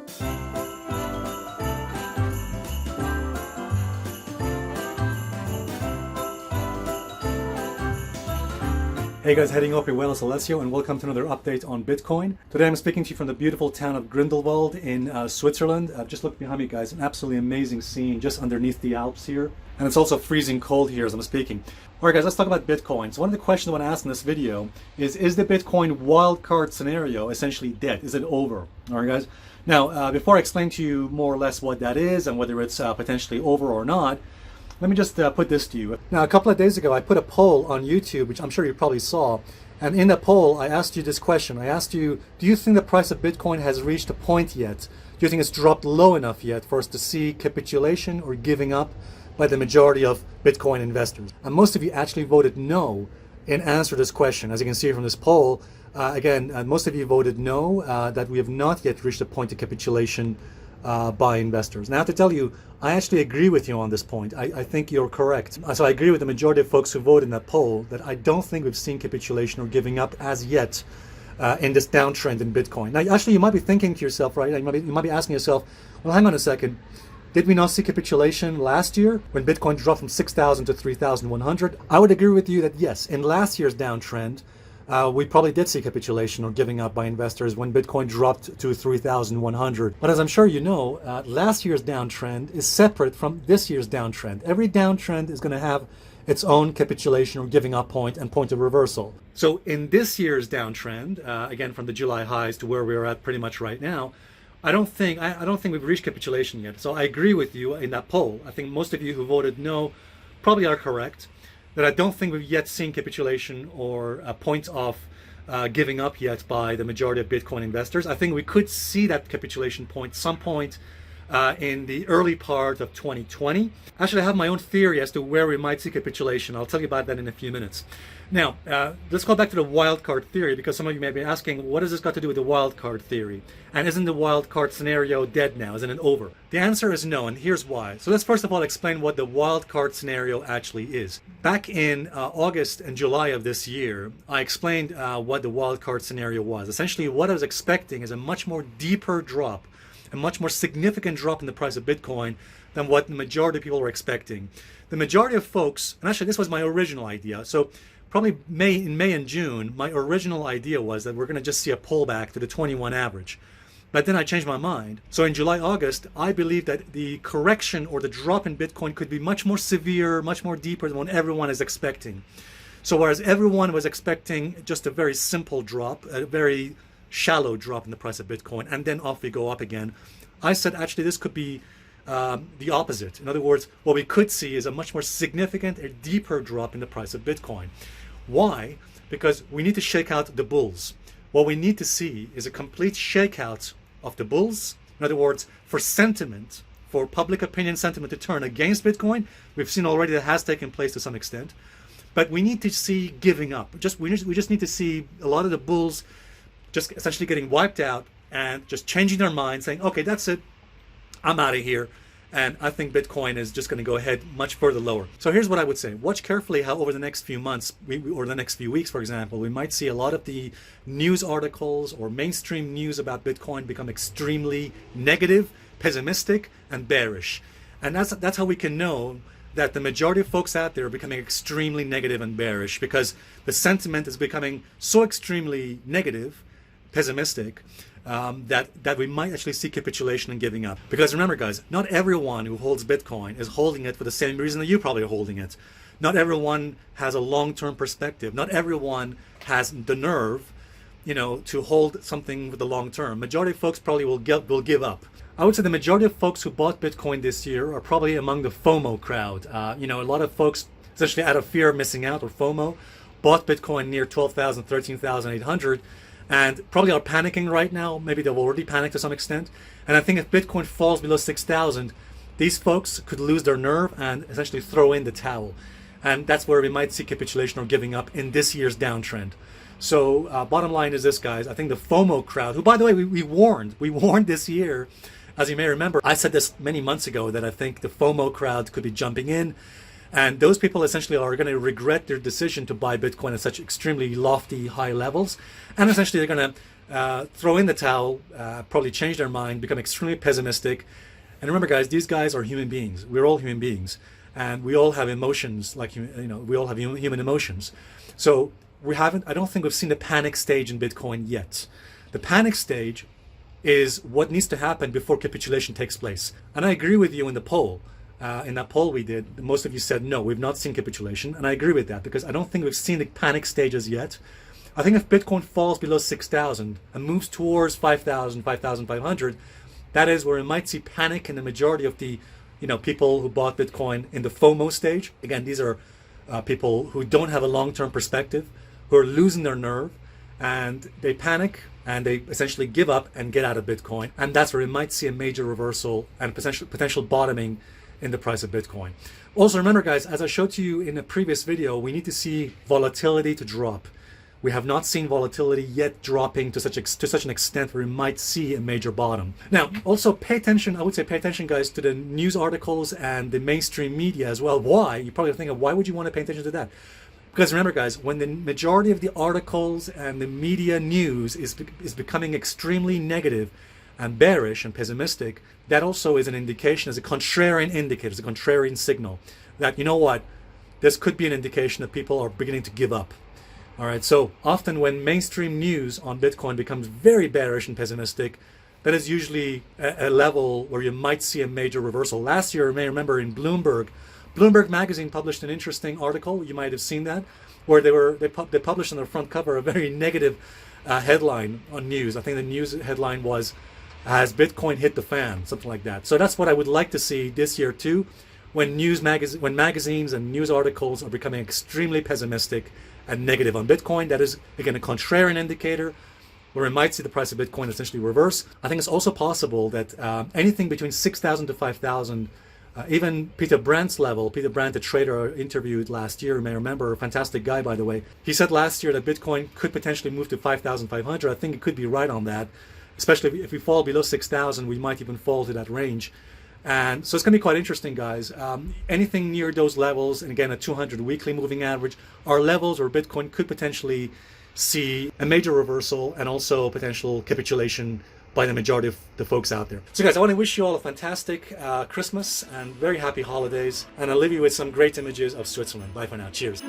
Hey guys, heading up your well, it's Alessio, and welcome to another update on Bitcoin. Today I'm speaking to you from the beautiful town of Grindelwald in Switzerland. Just look behind me, guys, an absolutely amazing scene just underneath the Alps here. And it's also freezing cold here as I'm speaking. Alright guys, let's talk about Bitcoin. So one of the questions I want to ask in this video is the Bitcoin wildcard scenario essentially dead? Is it over? Alright guys. Now, before I explain to you more or less what that is and whether it's potentially over or not, let me just put this to you. Now, a couple of days ago, I put a poll on YouTube, which I'm sure you probably saw. And in that poll, I asked you this question. I asked you, do you think the price of Bitcoin has reached a point yet? Do you think it's dropped low enough yet for us to see capitulation or giving up by the majority of Bitcoin investors? And most of you actually voted no in answer to this question. As you can see from this poll, most of you voted no, that we have not yet reached a point of capitulation by investors. And I have to tell you, I actually agree with you on this point. I think you're correct. So I agree with the majority of folks who voted in that poll that I don't think we've seen capitulation or giving up as yet in this downtrend in Bitcoin. Now, actually, you might be thinking to yourself, right? You might be asking yourself, well, hang on a second. Did we not see capitulation last year when Bitcoin dropped from 6,000 to 3,100? I would agree with you that yes, in last year's downtrend, we probably did see capitulation or giving up by investors when Bitcoin dropped to 3,100. But as I'm sure you know, last year's downtrend is separate from this year's downtrend. Every downtrend is going to have its own capitulation or giving up point and point of reversal. So in this year's downtrend, again from the July highs to where we're at pretty much right now, I don't think we've reached capitulation yet. So I agree with you in that poll. I think most of you who voted no probably are correct. That I don't think we've yet seen capitulation or a point of giving up yet by the majority of Bitcoin investors. I think we could see that capitulation point some point in the early part of 2020. Actually, I have my own theory as to where we might see capitulation. I'll tell you about that in a few minutes. Now, let's go back to the wildcard theory, because some of you may be asking, what has this got to do with the wildcard theory? And isn't the wildcard scenario dead now? Isn't it over? The answer is no, and here's why. So let's first of all explain what the wildcard scenario actually is. Back in August and July of this year, I explained what the wildcard scenario was. Essentially, what I was expecting is a much more deeper drop, a much more significant drop in the price of Bitcoin than what the majority of people were expecting. The majority of folks, and actually this was my original idea, so probably in May and June, my original idea was that we're going to just see a pullback to the 21 average. But then I changed my mind. So in July, August, I believe that the correction or the drop in Bitcoin could be much more severe, much more deeper than what everyone is expecting. So whereas everyone was expecting just a very simple drop, a very shallow drop in the price of Bitcoin, and then off we go up again, I said actually this could be the opposite. In other words, what we could see is a much more significant, a deeper drop in the price of Bitcoin. Why? Because we need to shake out the bulls. What we need to see is a complete shakeout of the bulls. In other words, for sentiment, for public opinion sentiment to turn against Bitcoin, we've seen already that has taken place to some extent. But we need to see giving up. We just need to see a lot of the bulls just essentially getting wiped out and just changing their mind, saying, okay, that's it, I'm out of here. And I think Bitcoin is just going to go ahead much further lower. So here's what I would say. Watch carefully how over the next few months, or the next few weeks, for example, we might see a lot of the news articles or mainstream news about Bitcoin become extremely negative, pessimistic, and bearish. And that's how we can know that the majority of folks out there are becoming extremely negative and bearish, because the sentiment is becoming so extremely negative, pessimistic, that we might actually see capitulation and giving up. Because remember, guys, not everyone who holds Bitcoin is holding it for the same reason that you probably are holding it. Not everyone has a long-term perspective. Not everyone has the nerve, to hold something for the long term. Majority of folks probably will give up. I would say the majority of folks who bought Bitcoin this year are probably among the FOMO crowd. A lot of folks, essentially out of fear of missing out, or FOMO, bought Bitcoin near 12,000, 13,800, and probably are panicking right now. Maybe they've already panicked to some extent. And I think if Bitcoin falls below 6,000, these folks could lose their nerve and essentially throw in the towel. And that's where we might see capitulation or giving up in this year's downtrend. So bottom line is this, guys. I think the FOMO crowd, who, by the way, we warned this year, as you may remember, I said this many months ago, that I think the FOMO crowd could be jumping in. And those people essentially are going to regret their decision to buy Bitcoin at such extremely lofty high levels. And essentially they're going to throw in the towel, probably change their mind, become extremely pessimistic. And remember, guys, these guys are human beings. We're all human beings, and we all have emotions, like we all have human emotions. So I don't think we've seen the panic stage in Bitcoin yet. The panic stage is what needs to happen before capitulation takes place. And I agree with you in the poll. In that poll we did, most of you said no, we've not seen capitulation, and I agree with that because I don't think we've seen the panic stages yet. I think if Bitcoin falls below 6,000 and moves towards 5,000, 5,500, that is where we might see panic in the majority of the people who bought Bitcoin in the FOMO stage. Again, these are people who don't have a long-term perspective, who are losing their nerve, and they panic and they essentially give up and get out of Bitcoin. And that's where we might see a major reversal and potential bottoming in the price of Bitcoin. Also, remember, guys, as I showed to you in a previous video, we need to see volatility to drop. We have not seen volatility yet dropping to such an extent where we might see a major bottom. Now, also pay attention, I would say pay attention, guys, to the news articles and the mainstream media as well. Why? You're probably thinking, why would you want to pay attention to that? Because remember, guys, when the majority of the articles and the media news is becoming extremely negative and bearish and pessimistic, that also is an indication, as a contrarian indicator, as a contrarian signal, that, you know what, this could be an indication that people are beginning to give up. All right, so often when mainstream news on Bitcoin becomes very bearish and pessimistic, that is usually a level where you might see a major reversal. Last year, you may remember in Bloomberg magazine published an interesting article, you might have seen that, where they published on their front cover a very negative headline on news. I think the news headline was, "Has Bitcoin hit the fan?" Something like that. So that's what I would like to see this year too, when magazines and news articles are becoming extremely pessimistic and negative on Bitcoin. That is, again, a contrarian indicator where we might see the price of Bitcoin essentially reverse. I think it's also possible that anything between 6,000 to 5,000, even Peter Brandt's level, Peter Brandt, the trader I interviewed last year, you may remember, a fantastic guy, by the way. He said last year that Bitcoin could potentially move to 5,500. I think he could be right on that. Especially if we fall below 6,000, we might even fall to that range. And so it's going to be quite interesting, guys. Anything near those levels, and again, a 200 weekly moving average, are levels where Bitcoin could potentially see a major reversal and also potential capitulation by the majority of the folks out there. So guys, I want to wish you all a fantastic Christmas and very happy holidays. And I'll leave you with some great images of Switzerland. Bye for now. Cheers.